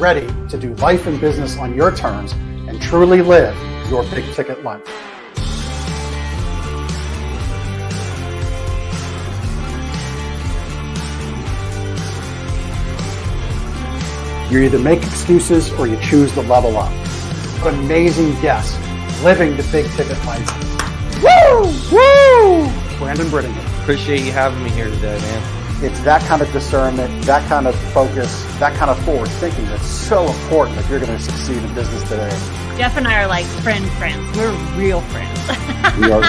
ready to do life and business on your terms and truly live your big ticket life. You either make excuses or you choose to level up. What amazing guests living the big ticket life. Woo! Woo! Brandon Britton here. Appreciate you having me here today, man. It's that kind of discernment, that kind of focus, that kind of forward thinking that's so important if you're going to succeed in business today. Jeff and I are like friends. We're real friends. We are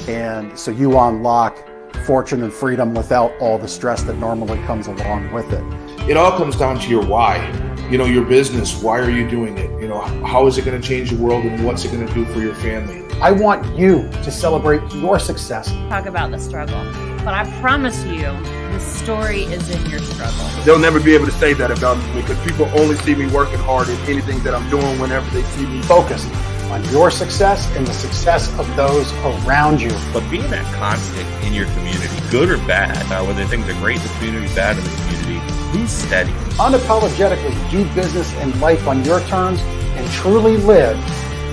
And so you unlock fortune and freedom without all the stress that normally comes along with it. It all comes down to your why. You know, your business, why are you doing it? You know, how is it going to change the world and what's it going to do for your family? I want you to celebrate your success. Talk about the struggle, but I promise you, the story is in your struggle. They'll never be able to say that about me because people only see me working hard at anything that I'm doing whenever they see me. Focused on your success and the success of those around you. But being that constant in your community, good or bad, whether things are great in the community, bad in the community, be steady. Unapologetically do business and life on your terms and truly live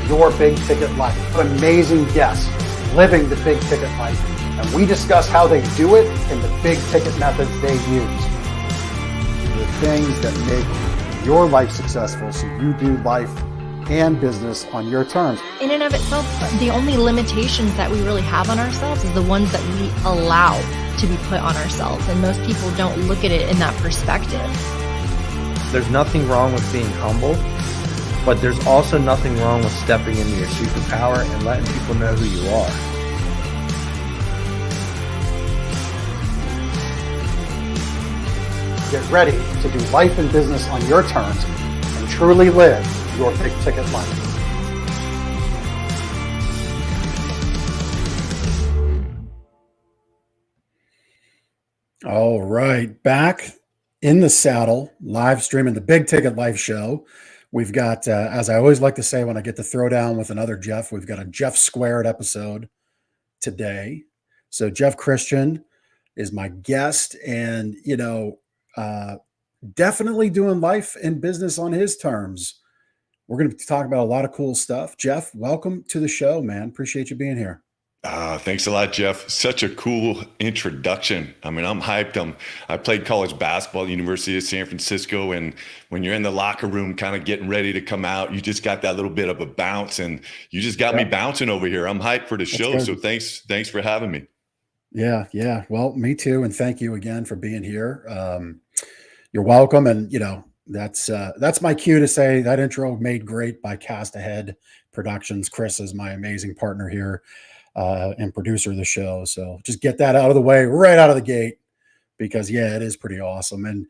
your big ticket life. What amazing guests living the big ticket life. And we discuss how they do it and the big ticket methods they use. The things that make your life successful so you do life and business on your terms. In and of itself, the only limitations that we really have on ourselves is the ones that we allow to be put on ourselves. And most people don't look at it in that perspective. There's nothing wrong with being humble, but there's also nothing wrong with stepping into your superpower and letting people know who you are. Get ready to do life and business on your terms and truly live your big ticket life. All right, back in the saddle, live streaming the Big Ticket Life Show. We've got, as I always like to say when I get to throw down with another Jeff, we've got a Jeff Squared episode today. So Jeff Christian is my guest, and definitely doing life and business on his terms. We're going to talk about a lot of cool stuff. Jeff, welcome to the show, man. Appreciate you being here. Thanks a lot, Jeff. Such a cool introduction. I mean, I'm hyped. I played college basketball at the University of San Francisco, and when you're in the locker room kind of getting ready to come out, you just got that little bit of a bounce, and you just got me bouncing over here. I'm hyped for the show, so thanks for having me. Yeah. Well, me too, and thank you again for being here. You're welcome, and that's my cue to say that intro made great by Cast Productions. Chris is my amazing partner here. And producer of the show. So just get that out of the way right out of the gate, because it is pretty awesome. And,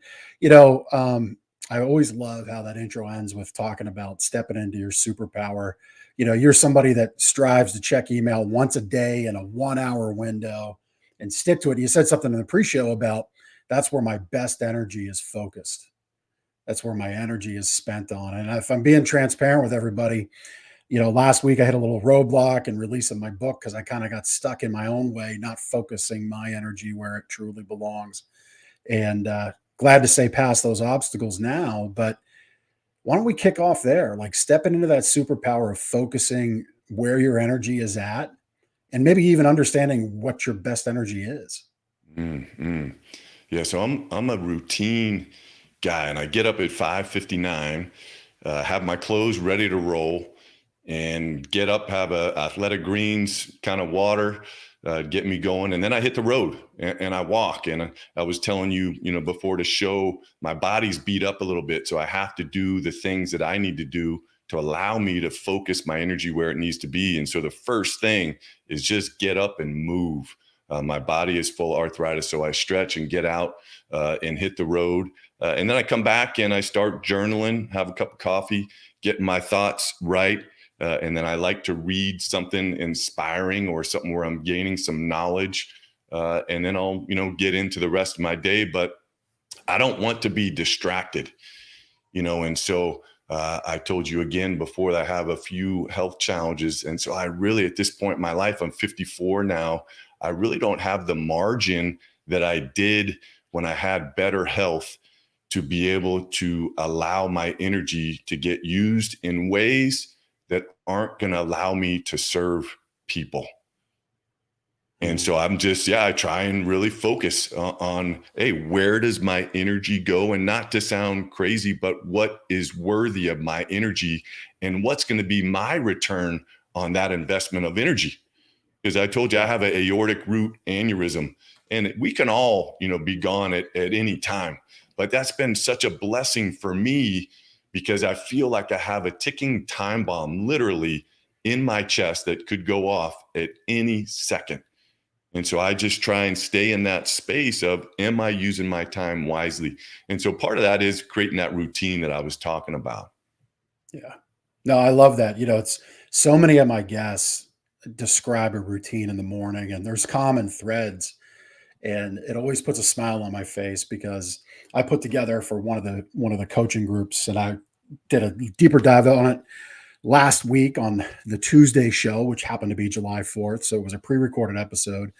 I always love how that intro ends with talking about stepping into your superpower. You're somebody that strives to check email once a day in a 1 hour window and stick to it. You said something in the pre-show about that's where my best energy is focused. That's where my energy is spent on. And if I'm being transparent with everybody, last week I had a little roadblock in releasing my book because I kind of got stuck in my own way, not focusing my energy where it truly belongs. And glad to say past those obstacles now. But why don't we kick off there? Like stepping into that superpower of focusing where your energy is at, and maybe even understanding what your best energy is. Mm-hmm. Yeah, so I'm a routine guy, and I get up at 5:59, have my clothes ready to roll, and get up, have a athletic greens kind of water, get me going. And then I hit the road and I walk. And I was telling you, before the show, my body's beat up a little bit. So I have to do the things that I need to do to allow me to focus my energy where it needs to be. And so the first thing is just get up and move. My body is full of arthritis. So I stretch and get out and hit the road. And then I come back and I start journaling, have a cup of coffee, get my thoughts right. And then I like to read something inspiring or something where I'm gaining some knowledge. And then I'll, get into the rest of my day. But I don't want to be distracted, and so I told you again before that I have a few health challenges. And so I really, at this point in my life, I'm 54 now. I really don't have the margin that I did when I had better health to be able to allow my energy to get used in ways that aren't going to allow me to serve people. And so I'm just, I try and really focus on, hey, where does my energy go? And not to sound crazy, but what is worthy of my energy and what's going to be my return on that investment of energy? Because I told you I have an aortic root aneurysm, and we can all, be gone at any time. But that's been such a blessing for me because I feel like I have a ticking time bomb literally in my chest that could go off at any second. And so I just try and stay in that space of, am I using my time wisely? And so part of that is creating that routine that I was talking about. Yeah. No, I love that. It's so many of my guests describe a routine in the morning, and there's common threads, and it always puts a smile on my face because I put together for one of the coaching groups, and I did a deeper dive on it last week on the Tuesday show, which happened to be July 4th. So it was a pre-recorded episode.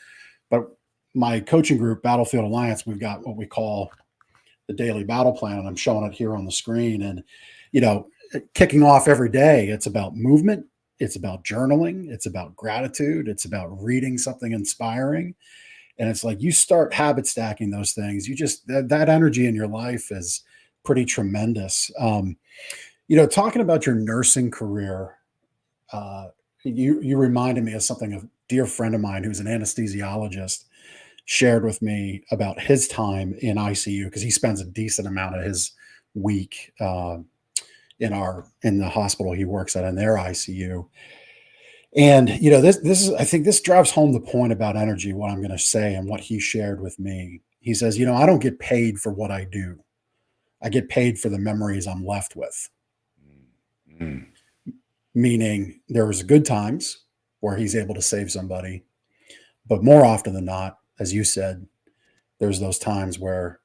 But my coaching group, Battlefield Alliance, we've got what we call the daily battle plan, and I'm showing it here on the screen. And, kicking off every day, it's about movement. It's about journaling. It's about gratitude. It's about reading something inspiring. And it's like you start habit stacking those things. You just, that energy in your life is pretty tremendous. Talking about your nursing career, you reminded me of something a dear friend of mine who's an anesthesiologist shared with me about his time in ICU, because he spends a decent amount of his week in the hospital he works at in their ICU. And this is, I think this drives home the point about energy, what I'm going to say and what he shared with me. He says, I don't get paid for what I do. I get paid for the memories I'm left with. Mm. Meaning there was good times where he's able to save somebody, but more often than not, as you said, there's those times where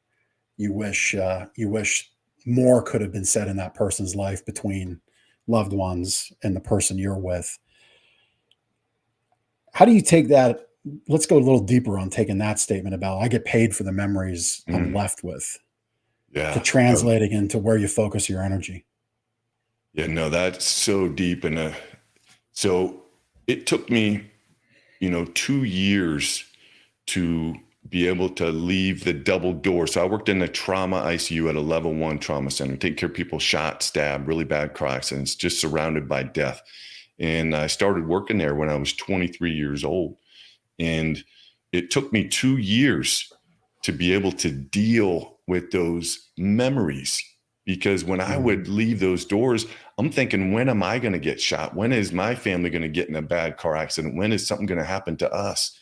you wish more could have been said in that person's life between loved ones and the person you're with. How do you take that? Let's go a little deeper on taking that statement about I get paid for the memories I'm left with, to translating into where you focus your energy. Yeah, no, that's so deep. And so it took me, 2 years to be able to leave the double door. So I worked in the trauma ICU at a level 1 trauma center, taking care of people shot, stabbed, really bad car accidents, just surrounded by death. And I started working there when I was 23 years old. And it took me 2 years to be able to deal with those memories. Because when I would leave those doors, I'm thinking, when am I going to get shot? When is my family going to get in a bad car accident? When is something going to happen to us?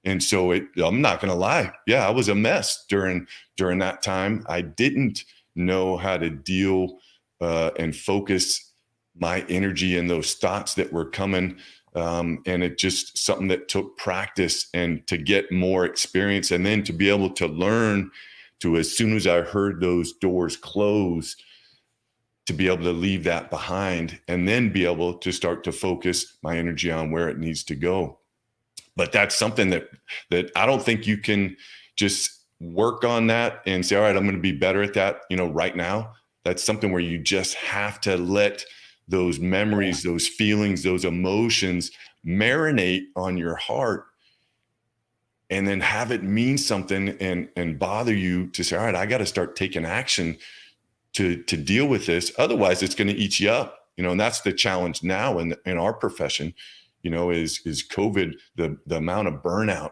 And so I'm not going to lie. Yeah, I was a mess during that time. I didn't know how to deal and focus my energy in those thoughts that were coming. And it just something that took practice and to get more experience, and then to be able to learn to, as soon as I heard those doors close, to be able to leave that behind and then be able to start to focus my energy on where it needs to go. But that's something that I don't think you can just work on that and say, all right, I'm going to be better at that, right now. That's something where you just have to let those memories, those feelings, those emotions marinate on your heart, and then have it mean something and bother you to say, all right, I got to start taking action to deal with this. Otherwise it's going to eat you up, and that's the challenge now in our profession, is COVID, the amount of burnout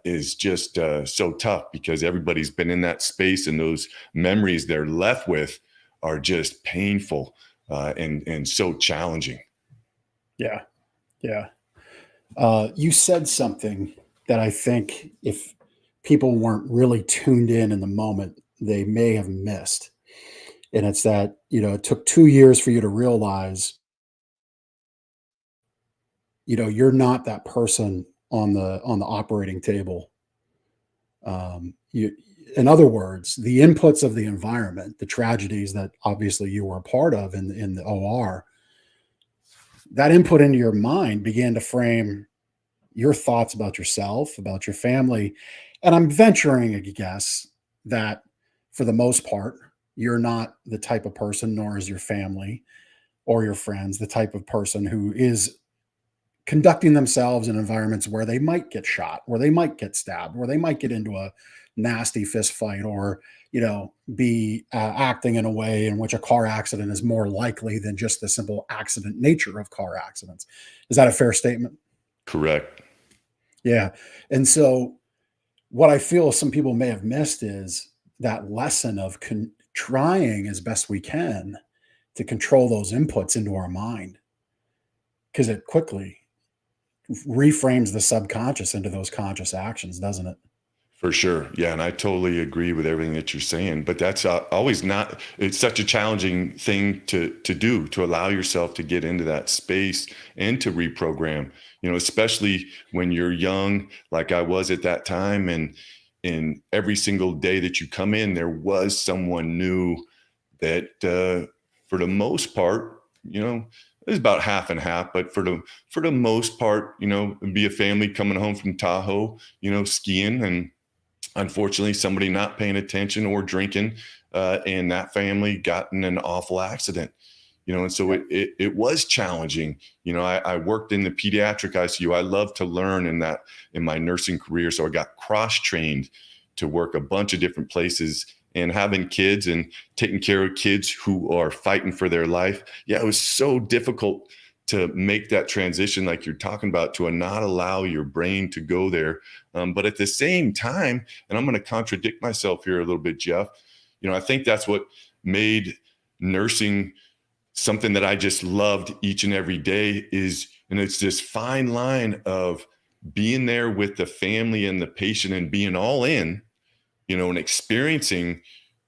is just so tough, because everybody's been in that space, and those memories they're left with are just painful and so challenging. Yeah. Yeah. You said something that I think if people weren't really tuned in the moment, they may have missed. And it's that, it took 2 years for you to realize, you're not that person on the operating table. In other words, the inputs of the environment, the tragedies that obviously you were a part of in the OR, that input into your mind began to frame your thoughts about yourself, about your family. And I'm venturing a guess that for the most part, you're not the type of person, nor is your family or your friends, the type of person who is conducting themselves in environments where they might get shot, where they might get stabbed, where they might get into a nasty fist fight, or be acting in a way in which a car accident is more likely than just the simple accident nature of car accidents. Is that a fair statement? Correct. Yeah. And so what I feel some people may have missed is that lesson of trying as best we can to control those inputs into our mind, because it quickly reframes the subconscious into those conscious actions, doesn't it? For sure. Yeah. And I totally agree with everything that you're saying, but that's always not, it's such a challenging thing to do, to allow yourself to get into that space and to reprogram, especially when you're young, like I was at that time. And every single day that you come in, there was someone new that, for the most part, it was about half and half, but for the most part, it'd be a family coming home from Tahoe, skiing, and unfortunately somebody not paying attention or drinking, and that family got in an awful accident, and so it was challenging. I worked in the pediatric ICU. I love to learn in my nursing career. So I got cross-trained to work a bunch of different places, and having kids and taking care of kids who are fighting for their life. Yeah, it was so difficult to make that transition like you're talking about, to not allow your brain to go there. But at the same time, and I'm going to contradict myself here a little bit, Jeff, I think that's what made nursing something that I just loved each and every day and it's this fine line of being there with the family and the patient and being all in, and experiencing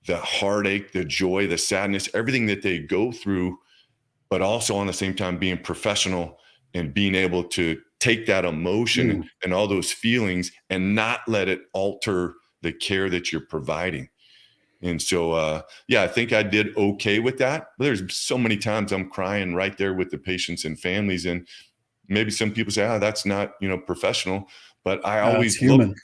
the heartache, the joy, the sadness, everything that they go through, but also on the same time being professional and being able to take that emotion and all those feelings and not let it alter the care that you're providing. And so, I think I did okay with that. But there's so many times I'm crying right there with the patients and families. And maybe some people say, that's not, professional, but I always human.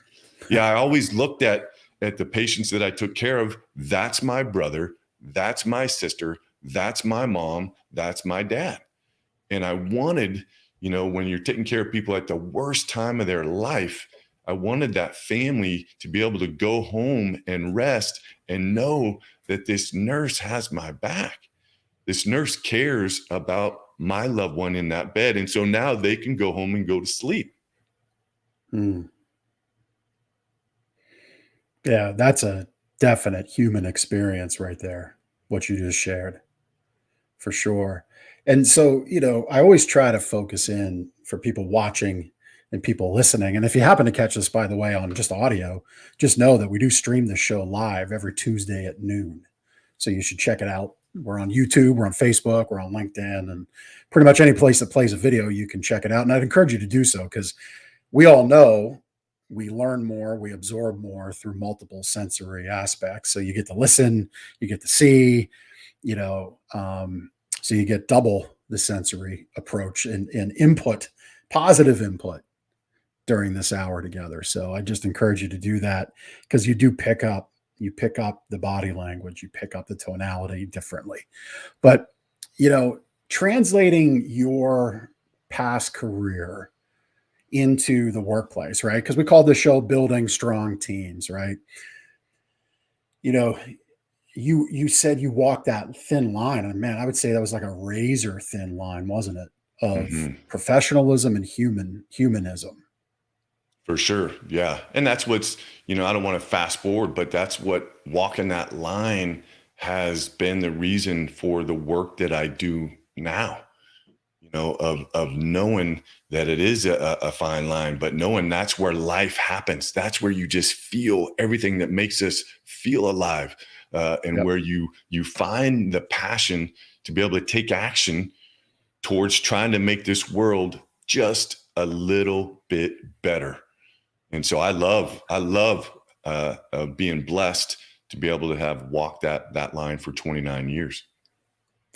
I always looked at the patients that I took care of. That's my brother. That's my sister. That's my mom. That's my dad. And I wanted, when you're taking care of people at the worst time of their life, I wanted that family to be able to go home and rest and know that this nurse has my back. This nurse cares about my loved one in that bed. And so now they can go home and go to sleep. Yeah, that's a definite human experience right there, what you just shared, for sure. And so, I always try to focus in for people watching and people listening. And if you happen to catch this, by the way, on just audio, just know that we do stream the show live every Tuesday at noon. So you should check it out. We're on YouTube, we're on Facebook, we're on LinkedIn, and pretty much any place that plays a video, you can check it out. And I'd encourage you to do so, because we all know we learn more, we absorb more through multiple sensory aspects. So you get to listen, you get to see, so you get double the sensory approach and input, positive input during this hour together. So I just encourage you to do that, because you pick up the body language, you pick up the tonality differently. But, translating your past career into the workplace, right? Because we call the show Building Strong Teams, right? You said you walked that thin line, and man, I would say that was like a razor thin line, wasn't it? Of professionalism and humanism. For sure. Yeah. And that's what's, I don't want to fast forward, but that's what walking that line has been the reason for the work that I do now, of knowing that it is a fine line, but knowing that's where life happens. That's where you just feel everything that makes us feel alive, and where you find the passion to be able to take action towards trying to make this world just a little bit better. And so I love being blessed to be able to have walked that line for 29 years.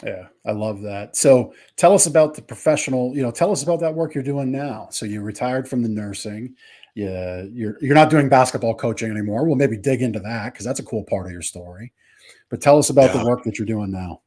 Yeah, I love that. So tell us about the professional, tell us about that work you're doing now. So you retired from the nursing. Yeah, you're not doing basketball coaching anymore. We'll maybe dig into that because that's a cool part of your story. But tell us about the Yeah. work that you're doing now.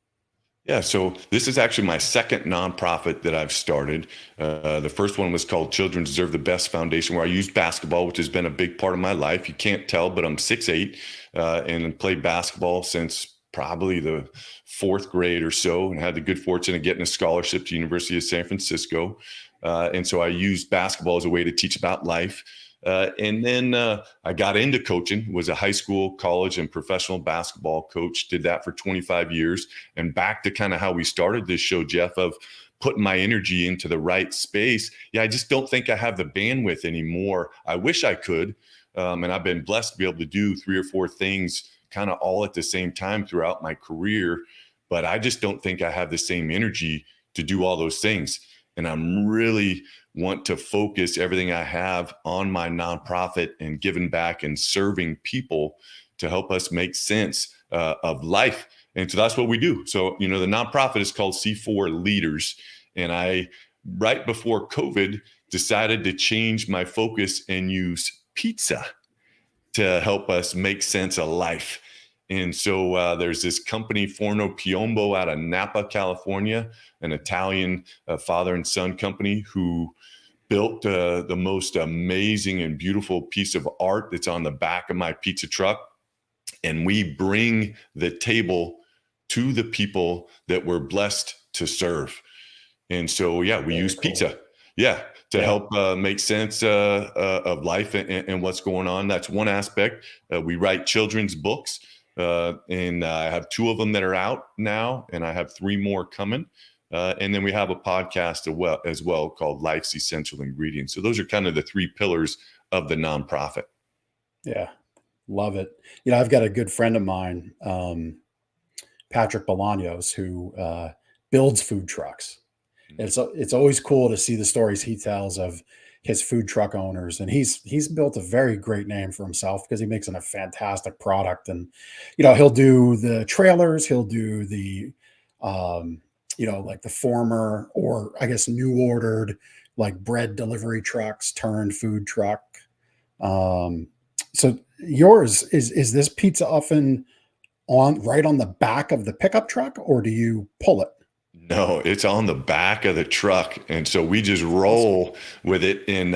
Yeah, so this is actually my second nonprofit that I've started. The first one was called Children Deserve the Best Foundation, where I used basketball, which has been a big part of my life. You can't tell, but I'm 6'8", and played basketball since probably the fourth grade or so, and had the good fortune of getting a scholarship to University of San Francisco. And so I used basketball as a way to teach about life. And then I got into coaching, was a high school, college, and professional basketball coach, did that for 25 years. And back to kind of how we started this show, Jeff, of putting my energy into the right space. Yeah, I just don't think I have the bandwidth anymore. I wish I could. And I've been blessed to be able to do 3 or 4 things kind of all at the same time throughout my career. But I just don't think I have the same energy to do all those things. And I'm really want to focus everything I have on my nonprofit and giving back and serving people to help us make sense of life. And so that's what we do. So, the nonprofit is called C4 Leaders. And I, right before COVID, decided to change my focus and use pizza to help us make sense of life. And so there's this company, Forno Piombo, out of Napa, California, an Italian father and son company who built the most amazing and beautiful piece of art that's on the back of my pizza truck. And we bring the table to the people that we're blessed to serve. And so, yeah, we use pizza. Yeah. To help make sense of life and what's going on. That's one aspect. We write children's books, and I have 2 of them that are out now, and I have 3 more coming. And then we have a podcast as well called Life's Essential Ingredients. So those are kind of the 3 pillars of the nonprofit. Yeah, love it. I've got a good friend of mine, Patrick Bolaños, who builds food trucks. It's always cool to see the stories he tells of his food truck owners, and he's built a very great name for himself because he makes a fantastic product. And he'll do the trailers, he'll do the like the former, or I guess new ordered, like bread delivery trucks turned food truck. So yours is this pizza oven right on the back of the pickup truck, or do you pull it? No, it's on the back of the truck. And so we just roll with it. And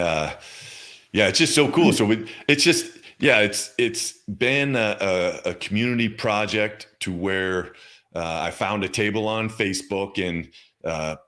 it's just so cool. So it's been a community project to where I found a table on Facebook and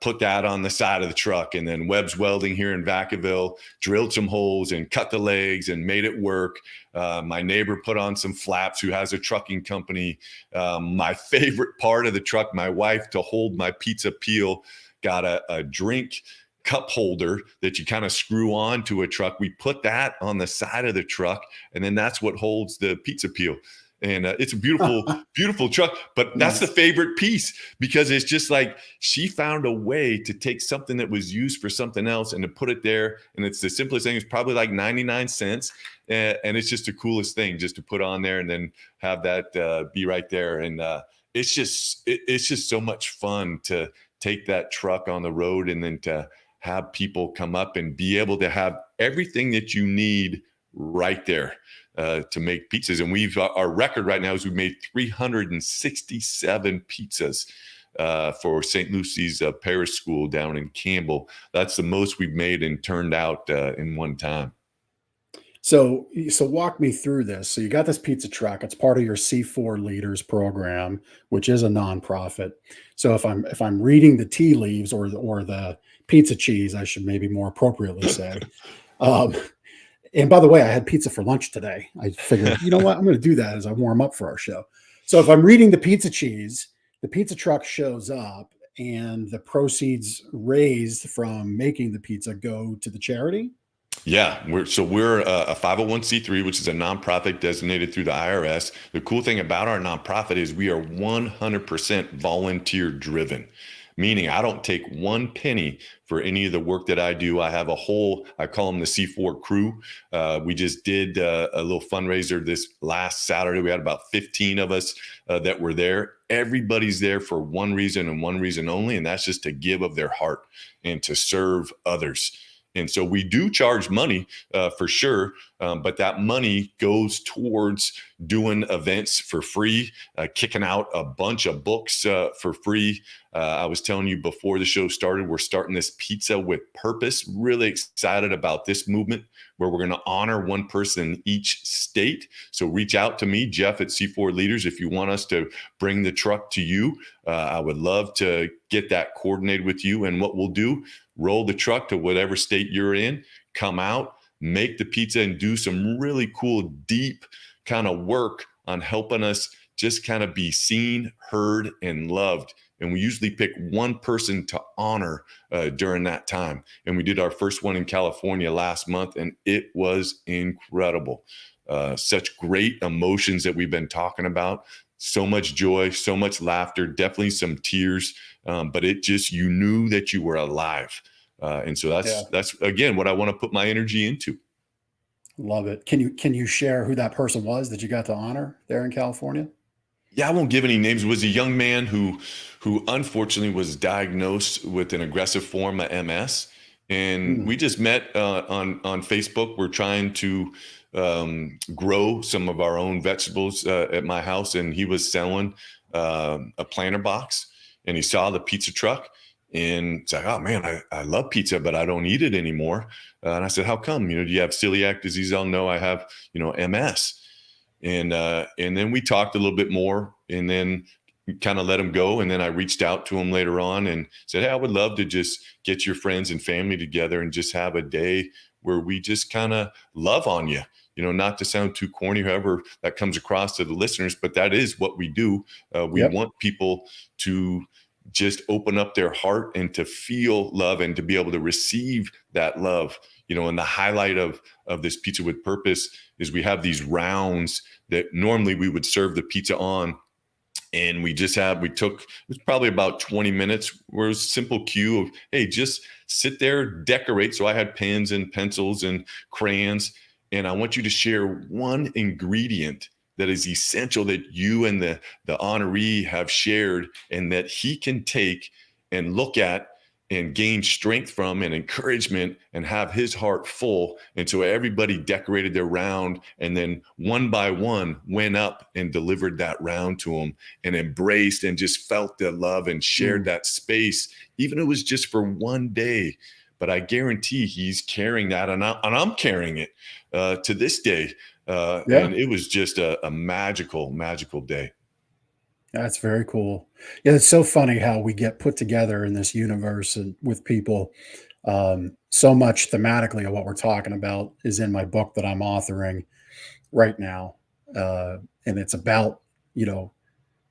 put that on the side of the truck. And then Webb's Welding here in Vacaville drilled some holes and cut the legs and made it work. My neighbor put on some flaps, who has a trucking company. My favorite part of the truck, my wife, to hold my pizza peel, got a drink cup holder that you kind of screw on to a truck. We put that on the side of the truck, and then that's what holds the pizza peel. And it's a beautiful, beautiful truck. But that's the favorite piece, because it's just like she found a way to take something that was used for something else and to put it there. And it's the simplest thing. It's probably like 99 cents. And it's just the coolest thing just to put on there and then have that be right there. And it's just so much fun to take that truck on the road and then to have people come up and be able to have everything that you need right there to make pizzas. And our record right now is we've made 367 pizzas for St. Lucy's Parish School down in Campbell. That's the most we've made and turned out in one time. So walk me through this. So you got this pizza truck. It's part of your C4 Leaders program, which is a nonprofit. So if I'm reading the tea leaves or the pizza cheese, I should maybe more appropriately say. And by the way, I had pizza for lunch today. I figured, you know what, I'm going to do that as I warm up for our show. So if I'm reading the pizza cheese, the pizza truck shows up and the proceeds raised from making the pizza go to the charity. Yeah, we're a 501c3, which is a nonprofit designated through the IRS. The cool thing about our nonprofit is we are 100% volunteer driven, meaning I don't take 1 penny for any of the work that I do. I have I call them the C4 crew. We just did a little fundraiser this last Saturday. We had about 15 of us that were there. Everybody's there for one reason and one reason only, and that's just to give of their heart and to serve others. And so we do charge money for sure, but that money goes towards doing events for free, kicking out a bunch of books for free. I was telling you before the show started, we're starting this Pizza with Purpose. Really excited about this movement where we're going to honor one person in each state. So reach out to me, Jeff at C4 Leaders, if you want us to bring the truck to you. I would love to get that coordinated with you. And what we'll do, roll the truck to whatever state you're in, come out, make the pizza, and do some really cool, deep kind of work on helping us just kind of be seen, heard, and loved. And we usually pick one person to honor during that time. And we did our first one in California last month, and it was incredible. Such great emotions that we've been talking about. So much joy, so much laughter, definitely some tears, but it just, you knew that you were alive. And so that's again, what I want to put my energy into. Love it. Can you share who that person was that you got to honor there in California? Yeah, I won't give any names. It was a young man who unfortunately was diagnosed with an aggressive form of MS. And we just met on Facebook. We're trying to grow some of our own vegetables at my house. And he was selling a planter box, and he saw the pizza truck. And it's like, oh man, I love pizza, but I don't eat it anymore. And I said, how come? Do you have celiac disease? Oh no, I have, MS. And then we talked a little bit more, and then kind of let him go. And then I reached out to him later on and said, hey, I would love to just get your friends and family together and just have a day where we just kind of love on you. Not to sound too corny, however that comes across to the listeners, but that is what we do. We want people to just open up their heart and to feel love and to be able to receive that love. And the highlight of this Pizza with Purpose is we have these rounds that normally we would serve the pizza on. And we took, it was probably about 20 minutes, where it was a simple cue of, hey, just sit there, decorate. So I had pens and pencils and crayons, and I want you to share one ingredient that is essential that you and the honoree have shared, and that he can take and look at and gain strength from and encouragement and have his heart full. And so everybody decorated their round, and then one by one went up and delivered that round to him and embraced and just felt the love and shared that space, even if it was just for one day. But I guarantee he's carrying that, and I'm carrying it to this day. And it was just a magical, magical day. That's very cool. Yeah, it's so funny how we get put together in this universe and with people. So much thematically of what we're talking about is in my book that I'm authoring right now. And it's about,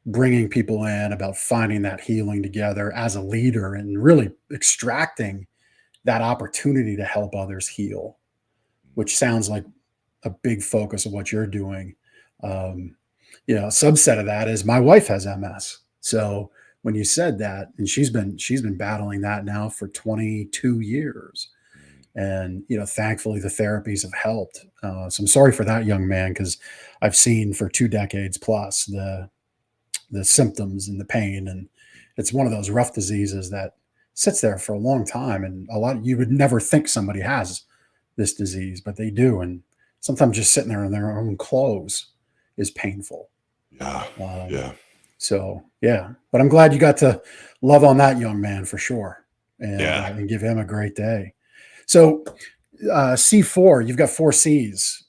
bringing people in, about finding that healing together as a leader and really extracting that opportunity to help others heal, which sounds like a big focus of what you're doing. A subset of that is my wife has MS. So when you said that, and she's been battling that now for 22 years, and thankfully the therapies have helped. So I'm sorry for that young man, because I've seen for 2 decades plus the symptoms and the pain, and it's one of those rough diseases that sits there for a long time, and you would never think somebody has this disease, but they do, and sometimes just sitting there in their own clothes is painful. So but I'm glad you got to love on that young man for sure, and give him a great day. So C4, you've got 4 C's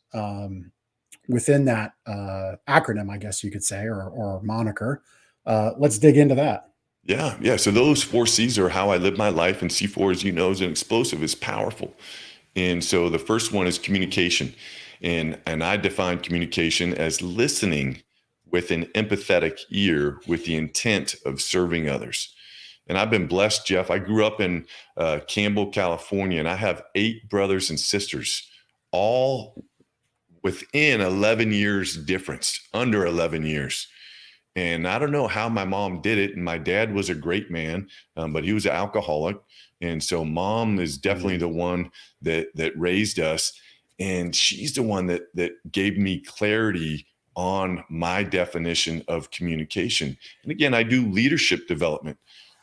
within that acronym, I guess you could say, or moniker. Let's dig into that. Yeah. So those 4 C's are how I live my life, and C4, as you know, is an explosive, is powerful. And so the first one is communication. And I define communication as listening with an empathetic ear with the intent of serving others. And I've been blessed, Jeff. I grew up in Campbell, California, and I have 8 brothers and sisters, all within 11 years difference, under 11 years. And I don't know how my mom did it. And my dad was a great man, but he was an alcoholic. And so mom is definitely the one that raised us. And she's the one that gave me clarity on my definition of communication. And again, I do leadership development.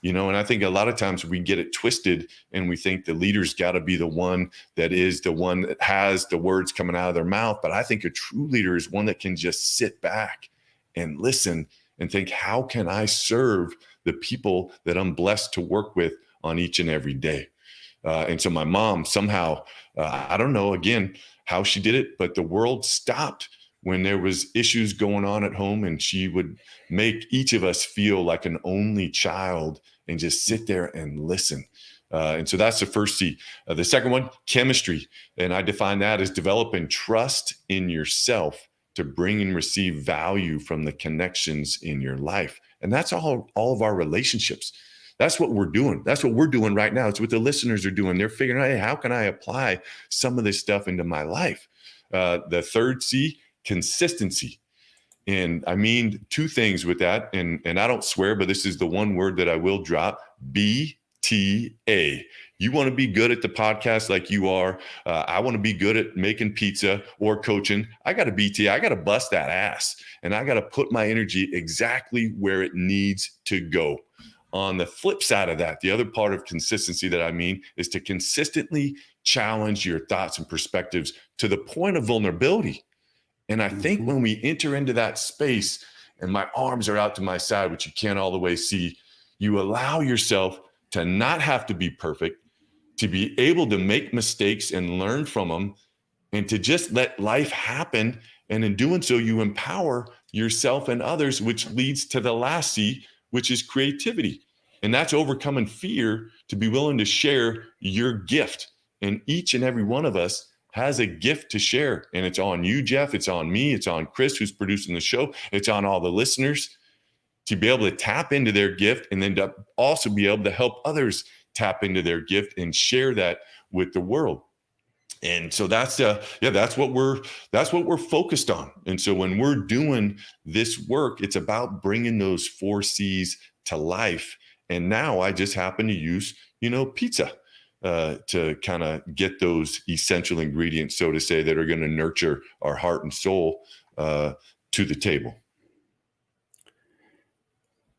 And I think a lot of times we get it twisted and we think the leader's got to be the one that has the words coming out of their mouth. But I think a true leader is one that can just sit back and listen and think, how can I serve the people that I'm blessed to work with on each and every day? And so my mom somehow, I don't know, again, how she did it, but the world stopped when there was issues going on at home, and she would make each of us feel like an only child and just sit there and listen. And so that's the first C. The second one, chemistry. And I define that as developing trust in yourself to bring and receive value from the connections in your life. And that's all of our relationships. That's what we're doing. That's what we're doing right now. It's what the listeners are doing. They're figuring out, hey, how can I apply some of this stuff into my life? The third C, consistency. And I mean two things with that. And I don't swear, but this is the one word that I will drop, BTA. You want to be good at the podcast like you are. I want to be good at making pizza or coaching. I got to BTA. I got to bust that ass. And I got to put my energy exactly where it needs to go. On the flip side of that, the other part of consistency that I mean is to consistently challenge your thoughts and perspectives to the point of vulnerability. And I think when we enter into that space and my arms are out to my side, which you can't all the way see, you allow yourself to not have to be perfect, to be able to make mistakes and learn from them, and to just let life happen. And in doing so, you empower yourself and others, which leads to the last C, which is creativity. And that's overcoming fear to be willing to share your gift. And each and every one of us has a gift to share. And it's on you, Jeff. It's on me. It's on Chris, who's producing the show. It's on all the listeners to be able to tap into their gift, and then to also be able to help others tap into their gift and share that with the world. And so that's what we're focused on. And so when we're doing this work, it's about bringing those 4 C's to life. And now I just happen to use, pizza to kind of get those essential ingredients, so to say, that are going to nurture our heart and soul to the table.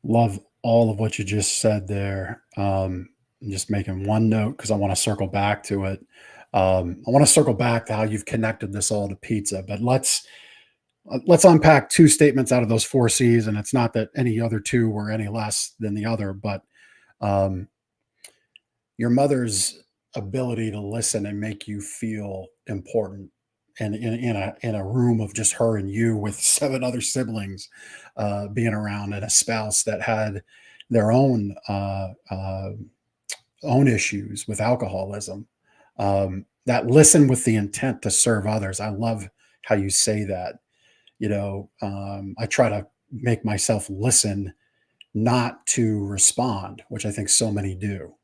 Love all of what you just said there. I'm just making one note because I want to circle back to it. I want to circle back to how you've connected this all to pizza, but let's unpack 2 statements out of those 4 C's. And it's not that any other 2 were any less than the other, but your mother's ability to listen and make you feel important, and in a room of just her and you with 7 other siblings being around, and a spouse that had their own issues with alcoholism. That listen with the intent to serve others. I love how you say that. I try to make myself listen, not to respond, which I think so many do.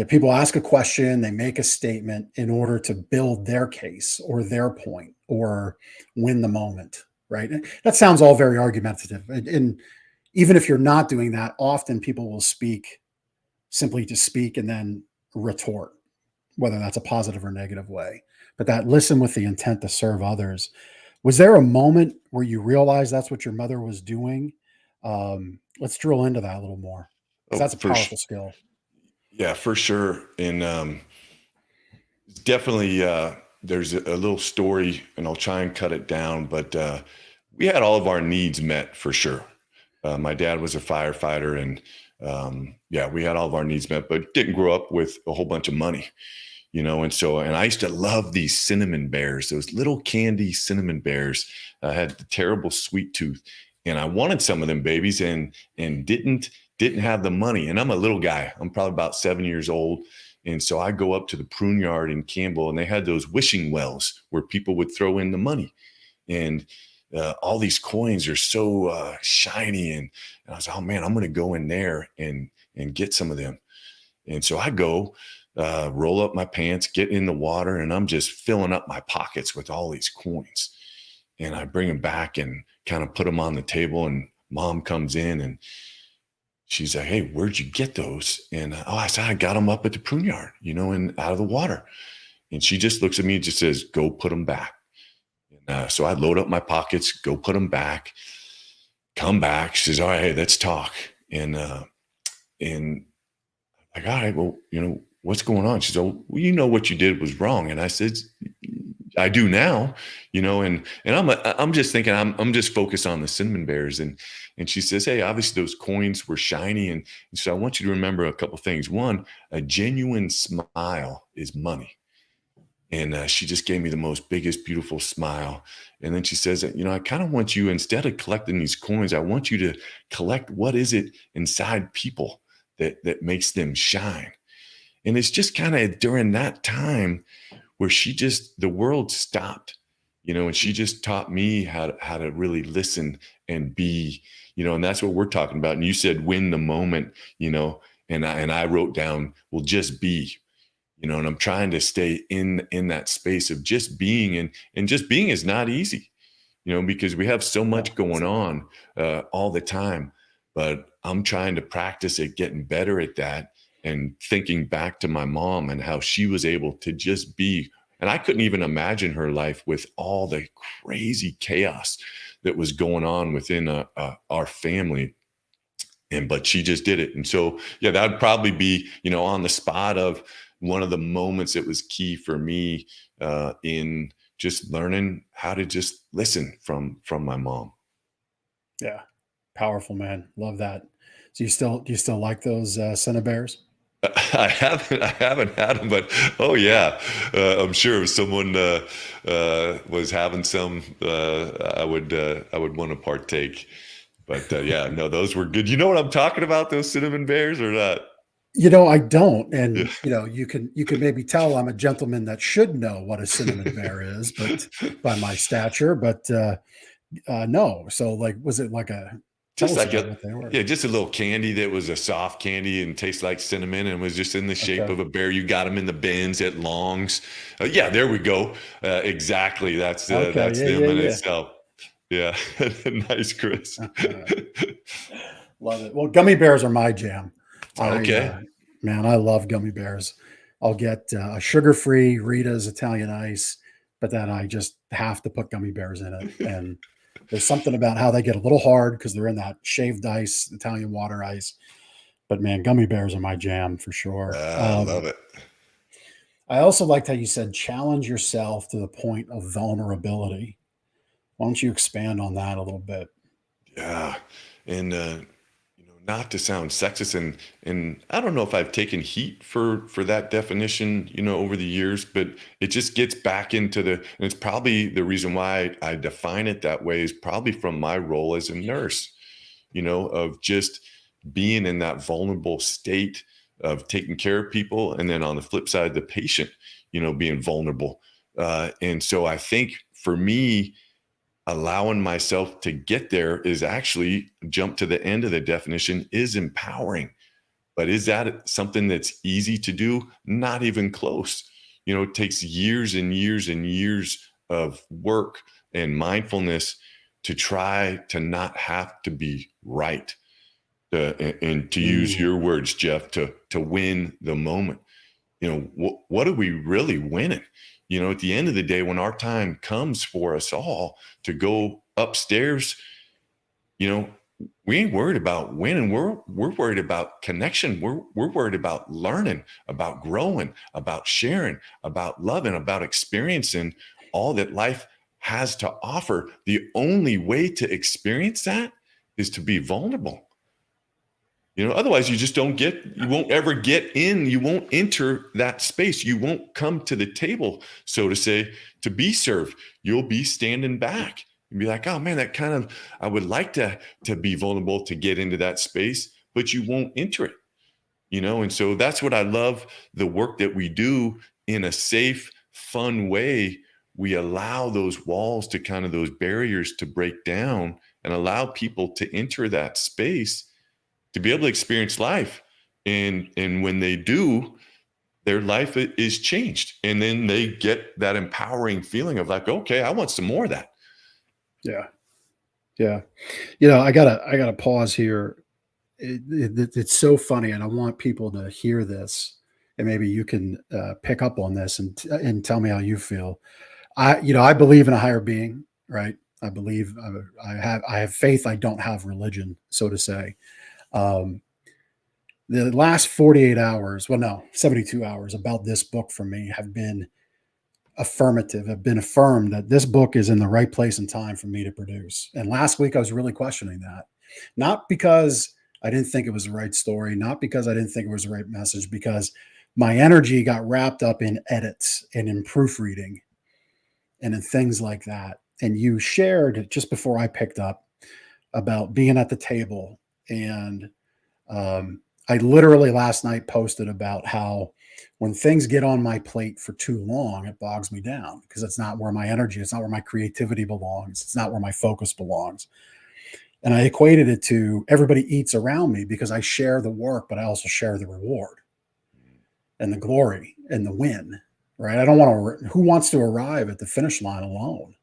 People ask a question, they make a statement in order to build their case or their point or win the moment, right? That sounds all very argumentative. And even if you're not doing that, often people will speak simply to speak and then retort, whether that's a positive or negative way. But that listen with the intent to serve others. Was there a moment where you realized that's what your mother was doing? Let's drill into that a little more. That's a powerful skill. Yeah, for sure. And definitely there's a little story, and I'll try and cut it down, but we had all of our needs met for sure. My dad was a firefighter, and we had all of our needs met, but didn't grow up with a whole bunch of money, and I used to love these cinnamon bears, those little candy cinnamon bears. I had the terrible sweet tooth, and I wanted some of them babies and didn't have the money. And I'm a little guy. I'm probably about 7 years old. And so I go up to the prune yard in Campbell, and they had those wishing wells where people would throw in the money. And all these coins are so shiny. And I was like, oh man, I'm going to go in there and get some of them. And so I go roll up my pants, get in the water, and I'm just filling up my pockets with all these coins. And I bring them back and kind of put them on the table, and Mom comes in and she's like, hey, where'd you get those? And I said, I got them up at the prune yard, and out of the water. And she just looks at me and just says, go put them back. And so I load up my pockets, go put them back. come back. She says, all right, hey, let's talk. And like, all right, well, what's going on? She said, well, you know what you did was wrong. And I said, I do now, and I'm just thinking, I'm just focused on the cinnamon bears. And she says, hey, obviously those coins were shiny. And so I want you to remember a couple things. One, a genuine smile is money. And she just gave me the most biggest, beautiful smile. And then she says, I kind of want you, instead of collecting these coins, I want you to collect what is it inside people that makes them shine. And it's just kind of during that time where the world stopped, and she just taught me how to really listen and be, and that's what we're talking about. And you said, win the moment, and I wrote down, well, just be. And I'm trying to stay in that space of just being, and just being is not easy, because we have so much going on all the time, but I'm trying to practice it, getting better at that, and thinking back to my mom and how she was able to just be. And I couldn't even imagine her life with all the crazy chaos that was going on within our family. But she just did it. And so, yeah, that'd probably be, on the spot of one of the moments that was key for me in just learning how to just listen from my mom. Yeah. Powerful, man. Love that. So do you still like those cinnamon bears? I haven't had them, but oh yeah, I'm sure if someone was having some, I would want to partake. But yeah, no, those were good. You know what I'm talking about? Those cinnamon bears or not? I don't. And, you can maybe tell I'm a gentleman that should know what a cinnamon bear is, but by my stature, but no. So like, was it like just like what they were? Yeah, just a little candy that was a soft candy and tastes like cinnamon and was just in the shape of a bear. You got them in the bins at Long's. Yeah, there we go. Exactly. That's them in itself. Yeah. Nice, Chris. Love it. Well, gummy bears are my jam. Okay. Man, I love gummy bears. I'll get a sugar-free Rita's Italian ice, but then I just have to put gummy bears in it. And there's something about how they get a little hard because they're in that shaved ice, Italian water ice. But man, gummy bears are my jam for sure. I love it. I also liked how you said challenge yourself to the point of vulnerability. Why don't you expand on that a little bit? Yeah. And not to sound sexist, and I don't know if I've taken heat for that definition, over the years, but it just gets back into and it's probably the reason why I define it that way is probably from my role as a nurse, of just being in that vulnerable state of taking care of people. And then on the flip side, the patient, being vulnerable. And so I think for me, allowing myself to get there is actually jump to the end of the definition is empowering. But is that something that's easy to do? Not even close. It takes years and years and years of work and mindfulness to try to not have to be right. And to use your words, Jeff, to win the moment. What are we really winning? At the end of the day, when our time comes for us all to go upstairs, we ain't worried about winning. We're worried about connection. We're worried about learning, about growing, about sharing, about loving, about experiencing all that life has to offer. The only way to experience that is to be vulnerable. Otherwise you just you won't ever get in, you won't enter that space. You won't come to the table, so to say, to be served. You'll be standing back and be like, oh man, I would like to be vulnerable to get into that space, but you won't enter it, And so that's what I love, the work that we do in a safe, fun way. We allow those walls to those barriers to break down and allow people to enter that space to be able to experience life. And when they do, their life is changed. And then they get that empowering feeling of like, okay, I want some more of that. Yeah. Yeah. I gotta pause here. It's so funny. And I want people to hear this and maybe you can pick up on this and tell me how you feel. I believe in a higher being, right? I believe I have faith. I don't have religion, so to say. Um, the last 48 hours, well, no, 72 hours about this book for me have been affirmative, have been affirmed that this book is in the right place and time for me to produce. And last week I was really questioning that, not because I didn't think it was the right story, not because I didn't think it was the right message, because my energy got wrapped up in edits and in proofreading and in things like that. And you shared just before I picked up about being at the table. And I literally last night posted about how when things get on my plate for too long, it bogs me down because it's not where my energy, it's not where my creativity belongs. It's not where my focus belongs. And I equated it to everybody eats around me because I share the work, but I also share the reward and the glory and the win, right? I don't want to, who wants to arrive at the finish line alone?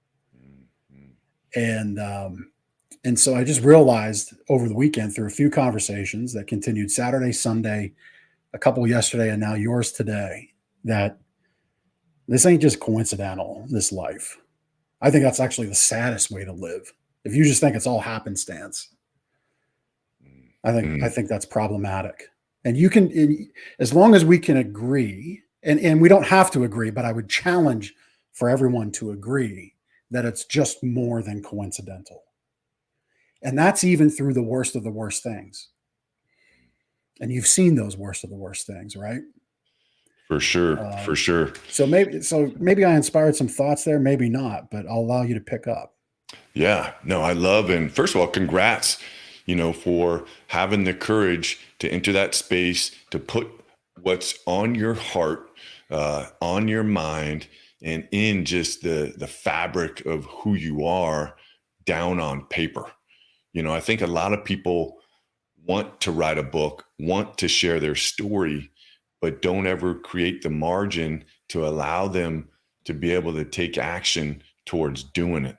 And so I just realized over the weekend through a few conversations that continued Saturday, Sunday, a couple yesterday, and now yours today, that this ain't just coincidental, this life. I think that's actually the saddest way to live. If you just think it's all happenstance, I think that's problematic. And you can, as long as we can agree, and we don't have to agree, but I would challenge for everyone to agree that it's just more than coincidental. And that's even through the worst of the worst things. And you've seen those worst of the worst things, right? For sure. For sure. So maybe I inspired some thoughts there, maybe not, but I'll allow you to pick up. Yeah, no, I love, and first of all, congrats, for having the courage to enter that space, to put what's on your heart, on your mind, and in just the fabric of who you are down on paper. I think a lot of people want to write a book, want to share their story, but don't ever create the margin to allow them to be able to take action towards doing it.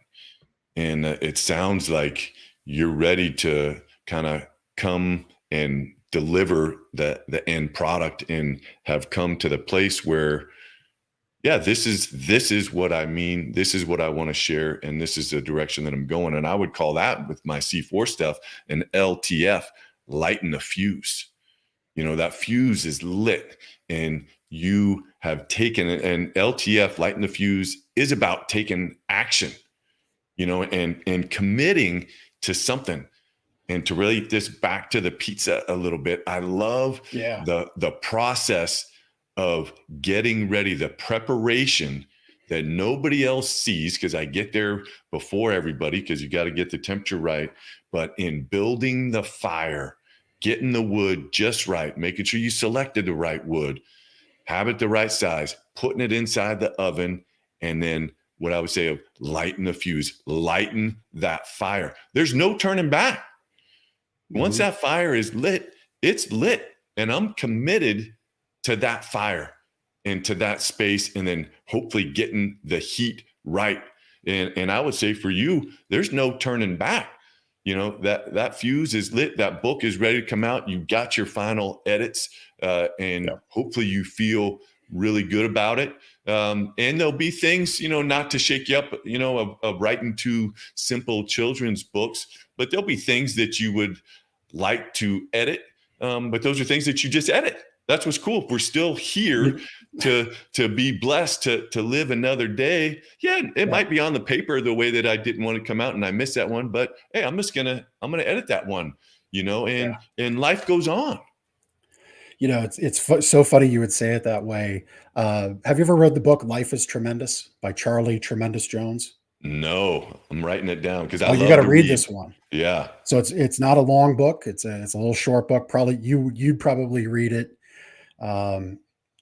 And it sounds like you're ready to kind of come and deliver the end product and have come to the place where, yeah, this is what I mean. This is what I want to share. And this is the direction that I'm going. And I would call that, with my C4 stuff, an LTF, lighten the fuse. That fuse is lit, and you have taken it. And LTF, lighten the fuse, is about taking action, and committing to something. And to relate this back to the pizza a little bit, I love the process of getting ready, the preparation that nobody else sees, because I get there before everybody, because you got to get the temperature right. But in building the fire, getting the wood just right, making sure you selected the right wood, have it the right size, putting it inside the oven, and then what I would say of lighten the fuse, lighten that fire. There's no turning back. Once that fire is lit, it's lit. And I'm committed to that fire and to that space, and then hopefully getting the heat right. And I would say for you, there's no turning back. That fuse is lit. That book is ready to come out. You got your final edits, and hopefully you feel really good about it. And there'll be things, not to shake you up, of writing 2 simple children's books, but there'll be things that you would like to edit. But those are things that you just edit. That's what's cool. If we're still here to be blessed to live another day. Yeah, it might be on the paper the way that I didn't want to come out and I missed that one, but hey, I'm gonna edit that one, and life goes on. It's so funny you would say it that way. Have you ever read the book Life is Tremendous by Charlie Tremendous Jones? No, I'm writing it down because you got to read this one. Yeah. So it's not a long book. It's a little short book. Probably you'd probably read it.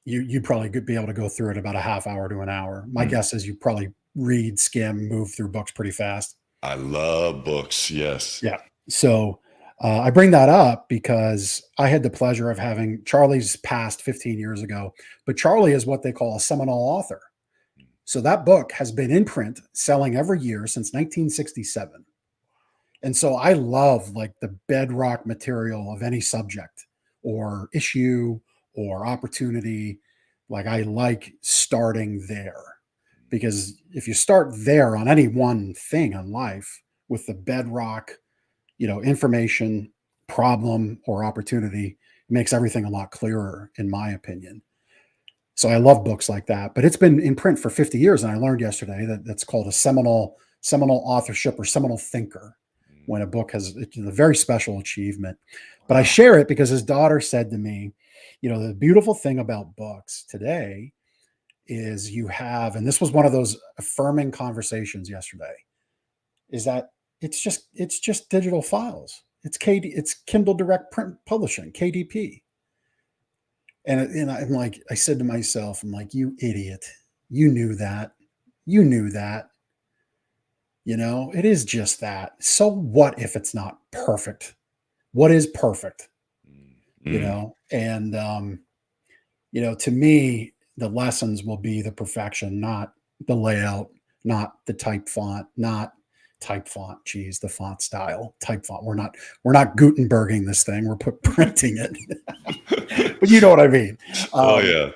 You'd probably be able to go through it about a half hour to an hour. My guess is you probably read, skim, move through books pretty fast. I love books. Yes. Yeah. So I bring that up because I had the pleasure of having Charlie's passed 15 years ago, but Charlie is what they call a seminal author. So that book has been in print, selling every year since 1967. And so I love like the bedrock material of any subject or issue or opportunity. Like I like starting there. because if you start there on any one thing in life with the bedrock, information, problem, or opportunity, it makes everything a lot clearer, in my opinion. So I love books like that, but it's been in print for 50 years. And I learned yesterday that that's called a seminal authorship or seminal thinker, when a book has it's a very special achievement. But I share it because his daughter said to me, the beautiful thing about books today is you have, and this was one of those affirming conversations yesterday, is that it's just digital files. It's Kindle Direct Print Publishing, KDP. And I'm like, I said to myself, I'm like, you idiot. You knew that. You knew that. It is just that. So what if it's not perfect? What is perfect? And, to me, the lessons will be the perfection, not the layout, not the type font, not type font. Geez, the font style, type font. We're not Gutenberging this thing. We're printing it. But you know what I mean? Oh yeah.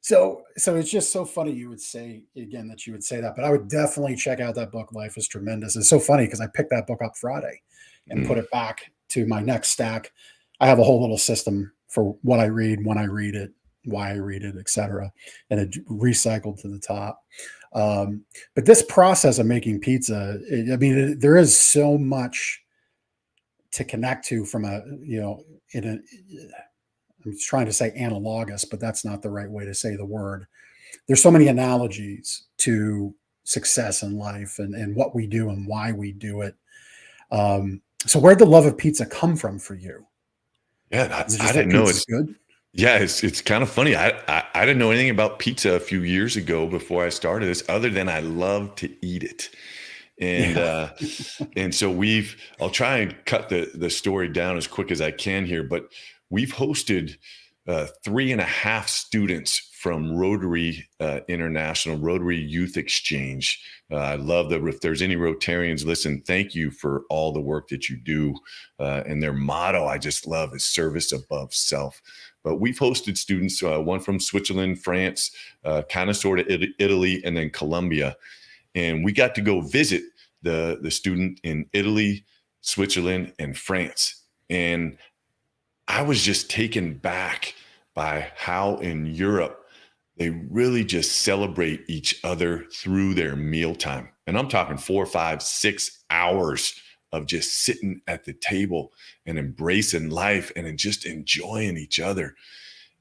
So it's just so funny you would say again that you would say that, but I would definitely check out that book. Life is Tremendous. It's so funny because I picked that book up Friday and put it back to my next stack. I have a whole little system for what I read, when I read it, why I read it, etc. And it recycled to the top. But this process of making pizza, there is so much to connect to from I'm trying to say analogous, but that's not the right way to say the word. There's so many analogies to success in life and what we do and why we do it. So where'd the love of pizza come from for you? Yeah, I didn't know it's good. Yeah, it's kind of funny. I didn't know anything about pizza a few years ago before I started this, other than I love to eat it. And and so I'll try and cut the story down as quick as I can here, but we've hosted 3.5 students from Rotary International, Rotary Youth Exchange. I love that. If there's any Rotarians, listen, thank you for all the work that you do. And their motto, I just love, is service above self. But we've hosted students, one from Switzerland, France, kind of sort of Italy, and then Colombia. And we got to go visit the student in Italy, Switzerland, and France. And I was just taken back by how in Europe they really just celebrate each other through their mealtime. And I'm talking 4, 5, 6 hours of just sitting at the table and embracing life and just enjoying each other.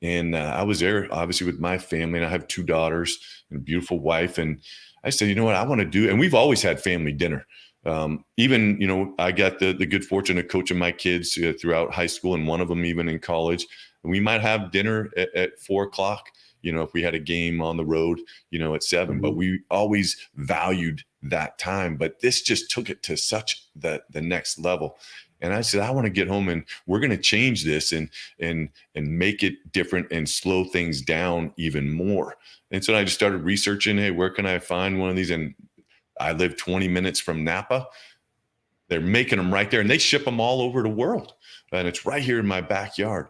And I was there obviously with my family, and I have 2 daughters and a beautiful wife. And I said, you know what I want to do? And we've always had family dinner. Even, I got the good fortune of coaching my kids throughout high school, and one of them even in college. And we might have dinner at 4:00, if we had a game on the road, at 7, but we always valued that time. But this just took it to such the next level. And I said, I want to get home, and we're going to change this and make it different and slow things down even more. And so I just started researching, hey, where can I find one of these? And I live 20 minutes from Napa. They're making them right there, and they ship them all over the world. And it's right here in my backyard.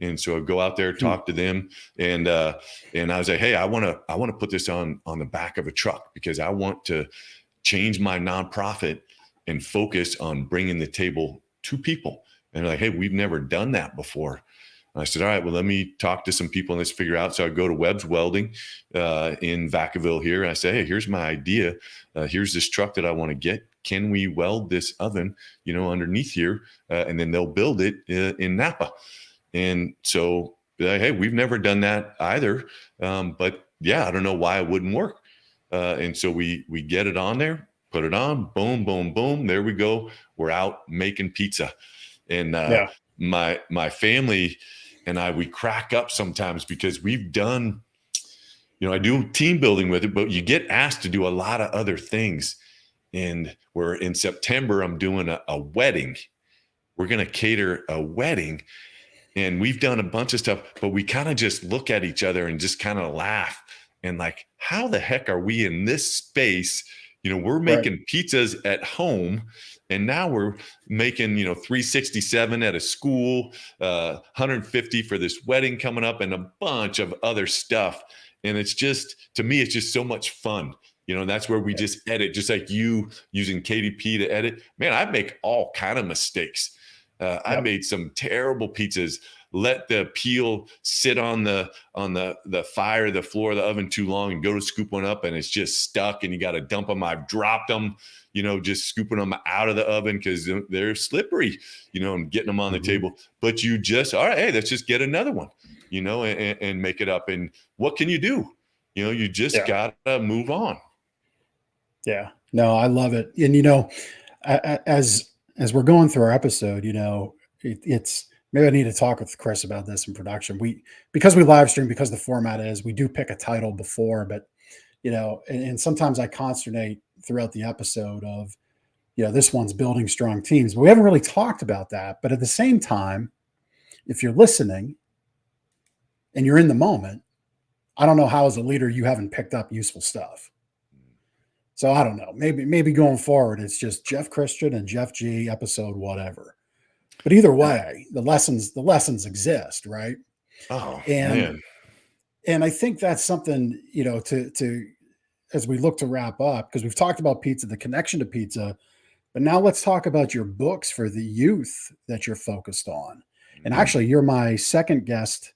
And so I go out there, talk to them, and I was like, hey, I want to put this on the back of a truck, because I want to change my nonprofit and focus on bringing the table to people. And they're like, hey, we've never done that before. And I said, all right, well, let me talk to some people and let's figure out. So I go to Webb's Welding in Vacaville here. And I say, hey, here's my idea. Here's this truck that I want to get. Can we weld this oven, underneath here? And then they'll build it in Napa. And so, hey, we've never done that either. But yeah, I don't know why it wouldn't work. And so we get it on there, put it on, boom, boom, boom. There we go. We're out making pizza. And my family and I, we crack up sometimes because we've done, I do team building with it, but you get asked to do a lot of other things. And we're in September, I'm doing a wedding. We're going to cater a wedding. And we've done a bunch of stuff, but we kind of just look at each other and just kind of laugh and like, how the heck are we in this space? We're making pizzas at home, and now we're making, 367 at a school, 150 for this wedding coming up, and a bunch of other stuff. And it's just, to me, it's just so much fun. And that's where we just edit, just like you using KDP to edit. Man, I make all kind of mistakes. I made some terrible pizzas. Let the peel sit on the fire, the floor of the oven too long, and go to scoop one up, and it's just stuck, and you got to dump them. I've dropped them, just scooping them out of the oven because they're slippery, and getting them on the table. But you just, all right, hey, let's just get another one, and make it up. And what can you do? You just gotta move on. Yeah, no, I love it. And, as we're going through our episode, it's, maybe I need to talk with Chris about this in production. Because we live stream, because the format is, we do pick a title before, but, and sometimes I consternate throughout the episode of, this one's building strong teams, but we haven't really talked about that. But at the same time, if you're listening and you're in the moment, I don't know how as a leader you haven't picked up useful stuff. So I don't know. Maybe going forward, it's just Jeff Christian and Jeff G episode, whatever. But either way, the lessons exist, right? Oh, and man. And I think that's something, to as we look to wrap up, because we've talked about pizza, the connection to pizza, but now let's talk about your books for the youth that you're focused on. And actually, you're my second guest.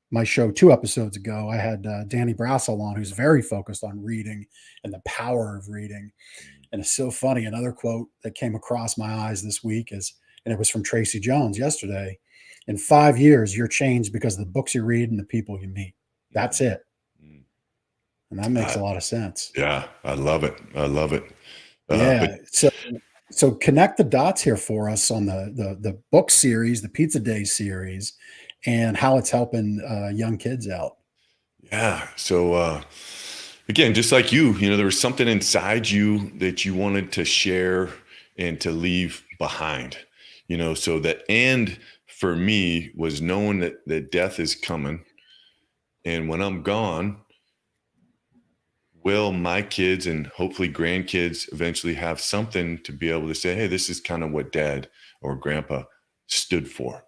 My show 2 episodes ago, I had Danny Brassel on, who's very focused on reading and the power of reading. And it's so funny. Another quote that came across my eyes this week and it was from Tracy Jones yesterday. In 5 years, you're changed because of the books you read and the people you meet. That's it. And that makes a lot of sense. Yeah, I love it. So connect the dots here for us on the book series, the Pizza Day series, and how it's helping young kids out. Yeah. So again, just like you, there was something inside you that you wanted to share and to leave behind. So the end for me was knowing that death is coming. And when I'm gone, will my kids and hopefully grandkids eventually have something to be able to say, hey, this is kind of what dad or grandpa stood for.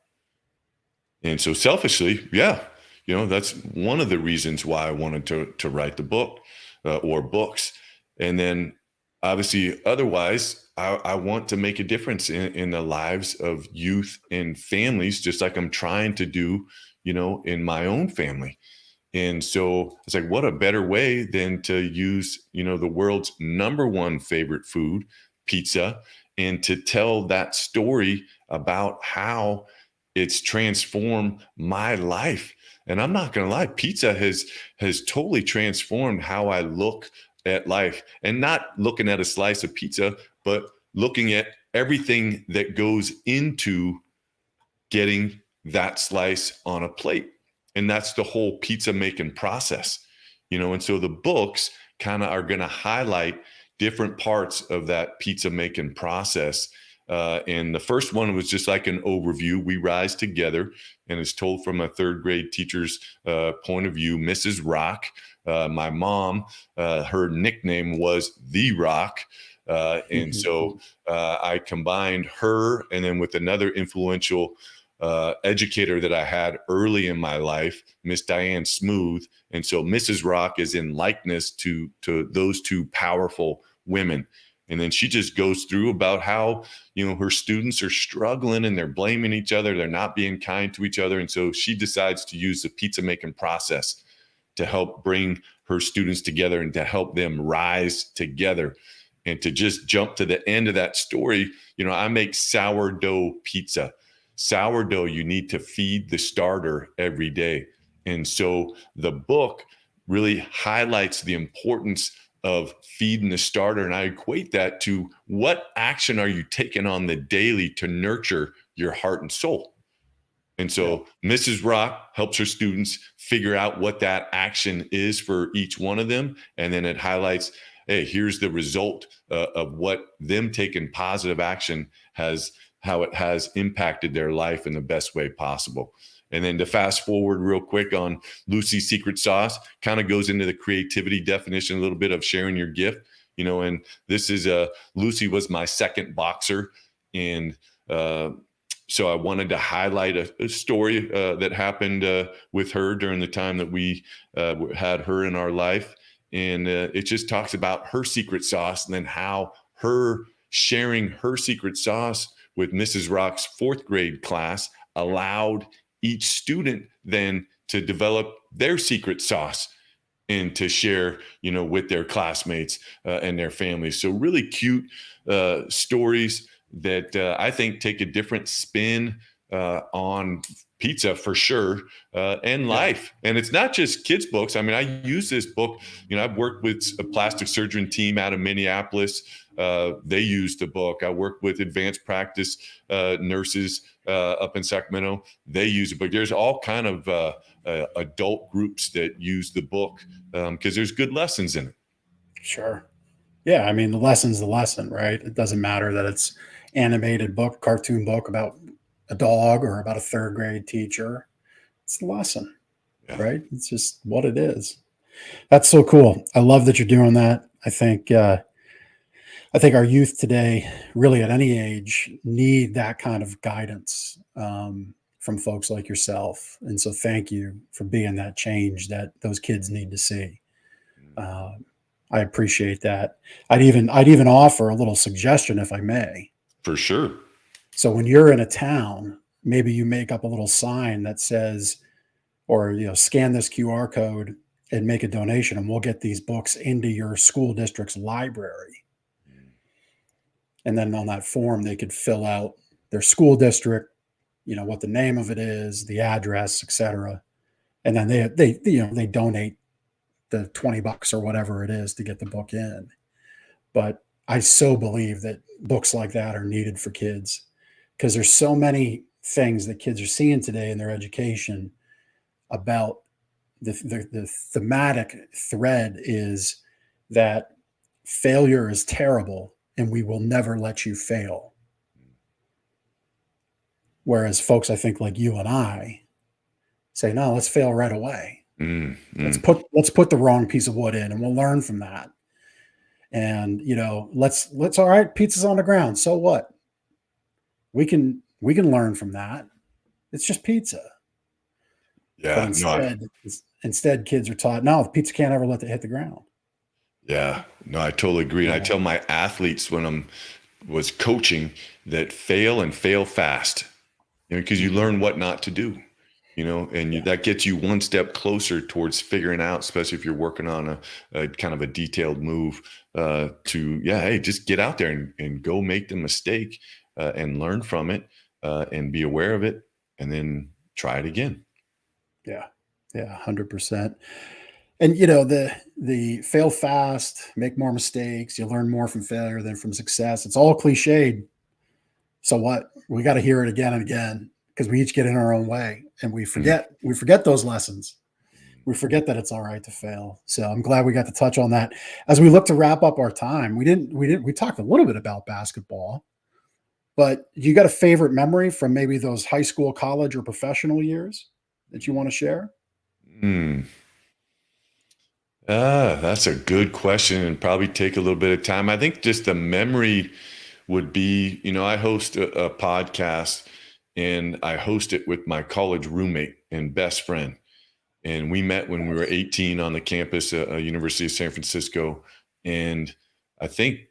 And so selfishly, that's one of the reasons why I wanted to write the book or books. And then obviously otherwise, I want to make a difference in the lives of youth and families, just like I'm trying to do, in my own family. And so it's like, what a better way than to use, the world's #1 favorite food, pizza, and to tell that story about how it's transformed my life. And I'm not going to lie, pizza has totally transformed how I look at life, and not looking at a slice of pizza, but looking at everything that goes into getting that slice on a plate. And that's the whole pizza making process, and so the books kind of are going to highlight different parts of that pizza making process. And the first one was just like an overview. We rise together, and it's told from a 3rd grade teacher's point of view. Mrs. Rock, my mom, her nickname was The Rock. And so I combined her and then with another influential educator that I had early in my life, Miss Diane Smooth. And so Mrs. Rock is in likeness to those two powerful women. And then she just goes through about how, her students are struggling and they're blaming each other. They're not being kind to each other. And so she decides to use the pizza making process to help bring her students together and to help them rise together. And to just jump to the end of that story, I make sourdough pizza. Sourdough, you need to feed the starter every day. And so the book really highlights the importance of feeding the starter. And I equate that to what action are you taking on the daily to nurture your heart and soul? And so Mrs. Rock helps her students figure out what that action is for each one of them. And then it highlights, hey, here's the result of what them taking positive action how it has impacted their life in the best way possible. And then to fast forward real quick on Lucy's secret sauce, kind of goes into the creativity definition, a little bit of sharing your gift, and this is Lucy was my second boxer. And so I wanted to highlight a story that happened with her during the time that we had her in our life. And it just talks about her secret sauce, and then how her sharing her secret sauce with Mrs. Rock's 4th grade class allowed each student then to develop their secret sauce and to share, with their classmates and their families. So really cute stories that I think take a different spin on pizza for sure, and life. And it's not just kids' books. I mean, I use this book. I've worked with a plastic surgeon team out of Minneapolis. They used the book. I worked with advanced practice nurses up in Sacramento. They use it. But there's all kind of adult groups that use the book because there's good lessons in it. Sure. Yeah. I mean, the lesson's the lesson, right? It doesn't matter that it's animated book, cartoon book about a dog or about a 3rd grade teacher. It's the lesson, right? It's just what it is. That's so cool. I love that you're doing that. I think our youth today, really at any age, need that kind of guidance from folks like yourself. And so thank you for being that change that those kids need to see. I appreciate that. I'd even offer a little suggestion, if I may. For sure. So when you're in a town, maybe you make up a little sign that says, or scan this QR code and make a donation, and we'll get these books into your school district's library. And then on that form, they could fill out their school district, what the name of it is, the address, etc. And then they donate the $20 or whatever it is to get the book in. But I so believe that books like that are needed for kids, because there's so many things that kids are seeing today in their education about the thematic thread is that failure is terrible and we will never let you fail. Whereas folks, I think like you and I say, no, let's fail right away. Let's put the wrong piece of wood in and we'll learn from that. And, let's all right, pizza's on the ground. So what? We can learn from that. It's just pizza. Yeah. But instead kids are taught, no, the pizza can't ever let it hit the ground. Yeah, no, I totally agree. And I tell my athletes when was coaching that fail and fail fast, because you learn what not to do, and that gets you one step closer towards figuring out, especially if you're working on a kind of a detailed move hey, just get out there and go make the mistake and learn from it and be aware of it and then try it again. Yeah. Yeah. 100%. And the fail fast, make more mistakes. You learn more from failure than from success. It's all cliched. So what? We got to hear it again and again because we each get in our own way and we forget those lessons. We forget that it's all right to fail. So I'm glad we got to touch on that. As we look to wrap up our time, we talked a little bit about basketball, but you got a favorite memory from maybe those high school, college, or professional years that you want to share? That's a good question and probably take a little bit of time. I think just the memory would be, I host a podcast and I host it with my college roommate and best friend. And we met when we were 18 on the campus at University of San Francisco. And I think,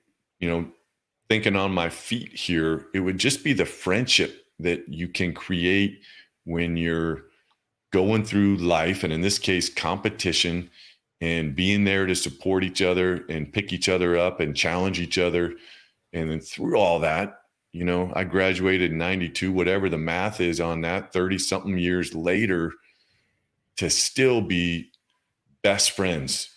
thinking on my feet here, it would just be the friendship that you can create when you're going through life. And in this case, competition, and being there to support each other and pick each other up and challenge each other. And then through all that, I graduated in 92, whatever the math is on that, 30 something years later, to still be best friends,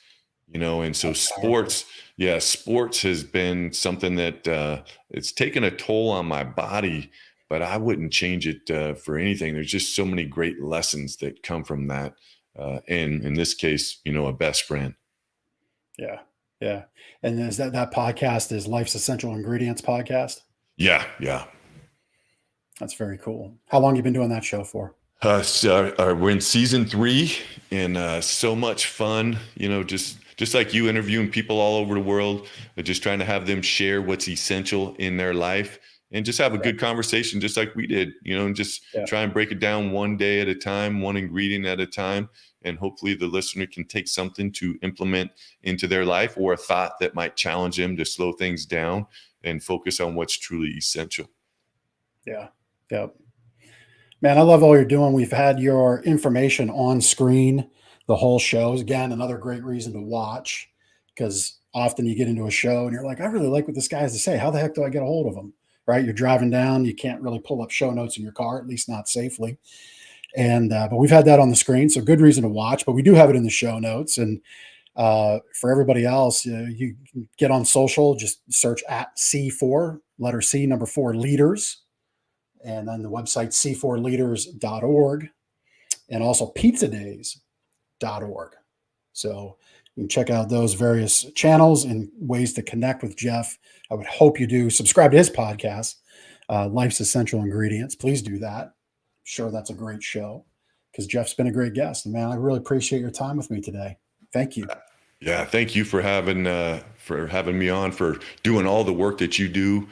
and so sports has been something that it's taken a toll on my body, but I wouldn't change it for anything. There's just so many great lessons that come from that. And in this case, a best friend. Yeah. Yeah. And is that podcast is Life's Essential Ingredients podcast? Yeah. Yeah. That's very cool. How long you been doing that show for? So we're in season 3 and so much fun, just like you interviewing people all over the world, just trying to have them share what's essential in their life and just have a good conversation, just like we did, and just try and break it down one day at a time, one ingredient at a time. And hopefully the listener can take something to implement into their life, or a thought that might challenge them to slow things down and focus on what's truly essential. Yeah. Yep. Man, I love all you're doing. We've had your information on screen the whole show. Again, another great reason to watch, because often you get into a show and you're like, I really like what this guy has to say. How the heck do I get a hold of him? Right? You're driving down. You can't really pull up show notes in your car, at least not safely. And but we've had that on the screen, so good reason to watch. But we do have it in the show notes. And for everybody else, you can get on social, just search at C4, letter C, number 4, leaders. And then the website c4leaders.org, and also pizzadays.org. So you can check out those various channels and ways to connect with Jeff. I would hope you do subscribe to his podcast, Life's Essential Ingredients. Please do that. I'm sure that's a great show, because Jeff's been a great guest. And man, I really appreciate your time with me today. Thank you. Yeah, thank you for having me on, for doing all the work that you do.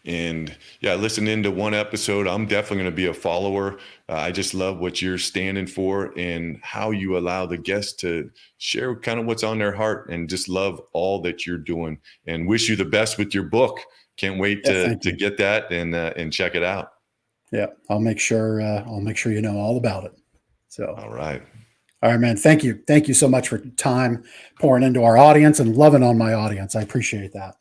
And yeah, listening to one episode, I'm definitely going to be a follower. I just love what you're standing for and how you allow the guests to share kind of what's on their heart, and just love all that you're doing, and wish you the best with your book. Can't wait to get that and check it out. Yeah, I'll make sure you know all about it. So, all right, man. Thank you so much for time pouring into our audience and loving on my audience. I appreciate that.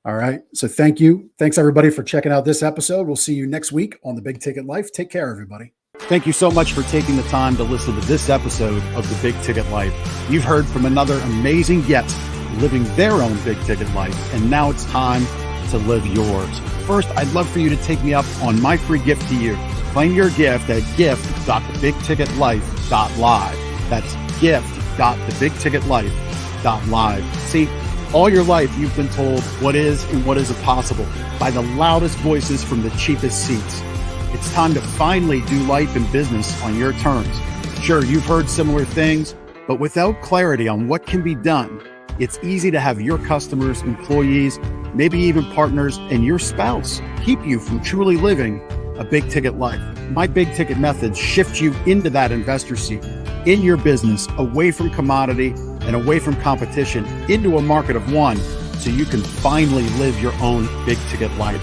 All right. So thank you. Thanks everybody for checking out this episode. We'll see you next week on The Big Ticket Life. Take care, everybody. Thank you so much for taking the time to listen to this episode of The Big Ticket Life. You've heard from another amazing guest living their own big ticket life, and now it's time to live yours. First, I'd love for you to take me up on my free gift to you. Claim your gift at gift.thebigticketlife.live. That's gift.thebigticketlife.live. See, all your life, you've been told what is and what isn't possible by the loudest voices from the cheapest seats. It's time to finally do life and business on your terms. Sure, you've heard similar things, but without clarity on what can be done, it's easy to have your customers, employees, maybe even partners, and your spouse keep you from truly living a big ticket life. My big ticket methods shift you into that investor seat in your business, away from commodity and away from competition, into a market of one, so you can finally live your own big ticket life.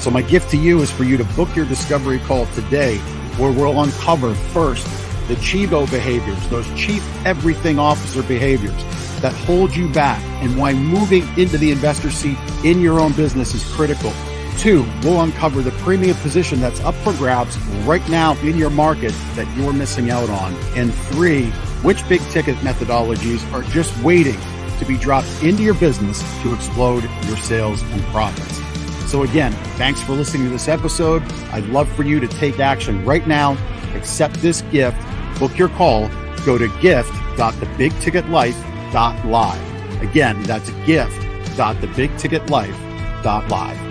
So my gift to you is for you to book your discovery call today, where we'll uncover first the Chivo behaviors, those chief everything officer behaviors that hold you back, and why moving into the investor seat in your own business is critical. 2, we'll uncover the premium position that's up for grabs right now in your market that you're missing out on. And 3, which big ticket methodologies are just waiting to be dropped into your business to explode your sales and profits. So again, thanks for listening to this episode. I'd love for you to take action right now. Accept this gift, book your call, go to gift.thebigticketlife.live. Again, that's gift.thebigticketlife.live.